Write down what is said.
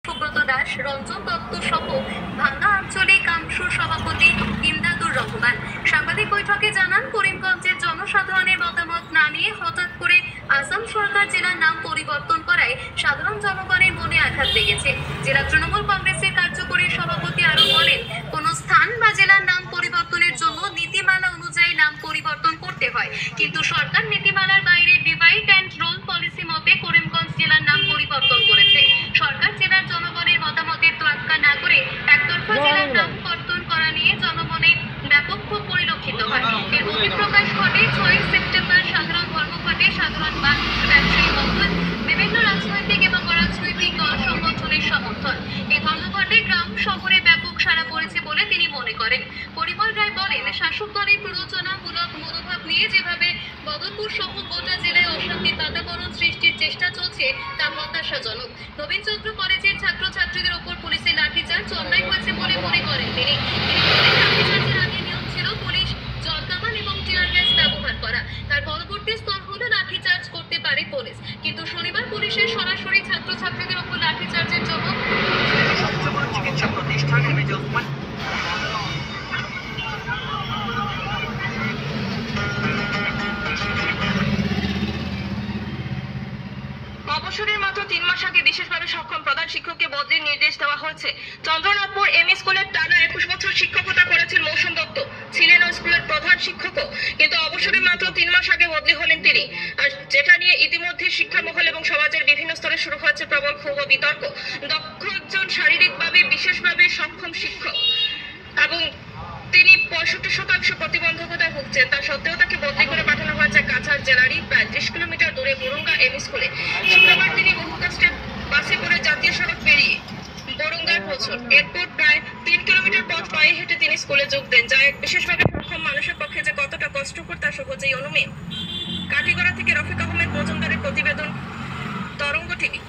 সুব্রত দাস, রঞ্জন দত্ত সহ ভাঙ্গা আঞ্চলিক আমসুর সভাপতি ইমদাদুর রহমান সাংবাদিক বৈঠকে জানান, করিমগঞ্জের জনসাধারণের মতামত না নিয়ে হঠাৎ করে আসাম সরকার জেলার নাম পরিবর্তন করায় সাধারণ জনগণের মনে আঘাত লেগেছে। জেলা তৃণমূল কংগ্রেসের কার্যকরী সভাপতি আরও বলেন, কোন স্থান বা জেলার নাম পরিবর্তনের জন্য নীতিমালা অনুযায়ী নাম পরিবর্তন করতে হয়, কিন্তু সরকার নীতিমালার বাইরে ডিভাইড অ্যান্ড রোল পলিসি মতে করিমগঞ্জ জেলার নাম পরিবর্তন করেছে। সরকার জেলার জনগণের মতামতের তোয়াক্কা না করে একতরফা জেলার নামকরণ করা নিয়ে জনমনে ব্যাপক ক্ষোভ পরিলক্ষিত হয়। এর বহিঃপ্রকাশ ঘটে 6 সেপ্টেম্বর সাধারণ ধর্মঘটে সাধারণ মানুষ, ব্যবসায়ী মহল, বিভিন্ন রাজনৈতিক এবং অরাজনৈতিক দল সংগঠনের সমর্থন। এই ধর্মঘটে গ্রাম শহরে ব্যাপক সাড়া পড়েছে বলে তিনি মনে করেন। পরিমল রায় বলেন, শাসক দলের প্ররোচনামূলক মনোভাব নিয়ে যেভাবে বদরপুর সহ গোটা জেলায় অশান্তির বাতাবরণ সৃষ্টির চেষ্টা চলছে তা হতাশাজনক। নবীনচন্দ্র কলেজের ছাত্রছাত্রীদের ওপর পুলিশের লাঠিচার্জ অন্যায় হয়েছে বলে মনে করেন তিনি। বলেন, লাঠিচার্জের আগে নিয়ম ছিল পুলিশ জলকামান এবং টিয়ার গ্যাস ব্যবহার করা, তার পরবর্তী স্তর হলো লাঠিচার্জ করতে পারে পুলিশ, কিন্তু শনিবার পুলিশের সরাসরি ছাত্রছাত্রীদের ওপর লাঠিচার্জের জন্য সবচেয়ে বড় চিকিৎসা প্রতিষ্ঠান অবসরের মাত্র 3 মাস আগে বিশেষভাবে সক্ষম প্রধান শিক্ষককে বদলির নির্দেশ দেওয়া হয়েছে। চন্দ্রনাথপুর এমই স্কুলের টানা 21 বছর শিক্ষকতা করেছেন মৌসুম দত্ত, ছিলেন ওই স্কুলের প্রধান শিক্ষকও, কিন্তু অবসরের মাত্র 3 মাস আগে বদলি হলেন তিনি। আর যেটা নিয়ে ইতিমধ্যে শিক্ষা মহল এবং সমাজের বিভিন্ন স্তরে শুরু হয়েছে প্রবল ক্ষোভ ও বিতর্ক। দক্ষ একজন শারীরিকভাবে বিশেষভাবে সক্ষম শিক্ষক এবং তিনি 65% প্রতিবন্ধকতায় ভুগছেন, তা সত্ত্বেও তাকে বদলি করে পাঠানো হয়েছে কাছাড় জেলারই প্রায় 30 কিলোমিটার দূরে বরুঙ্গা এমই স্কুলে। শুক্রবার তিনি বহু কষ্টে বাসে করে জাতীয় সড়ক পেরিয়ে বরুঙ্গায় পৌঁছন। এরপর প্রায় 3 কিলোমিটার পথ পায়ে হেঁটে তিনি স্কুলে যোগ দেন, যা এক বিশেষভাবে সক্ষম মানুষের পক্ষে যে কতটা কষ্টকর তা সহজেই অনুমেয়। কাঠিগড়া থেকে রফিক আহমেদ মজুমদারের প্রতিবেদন, তরঙ্গ টিভি।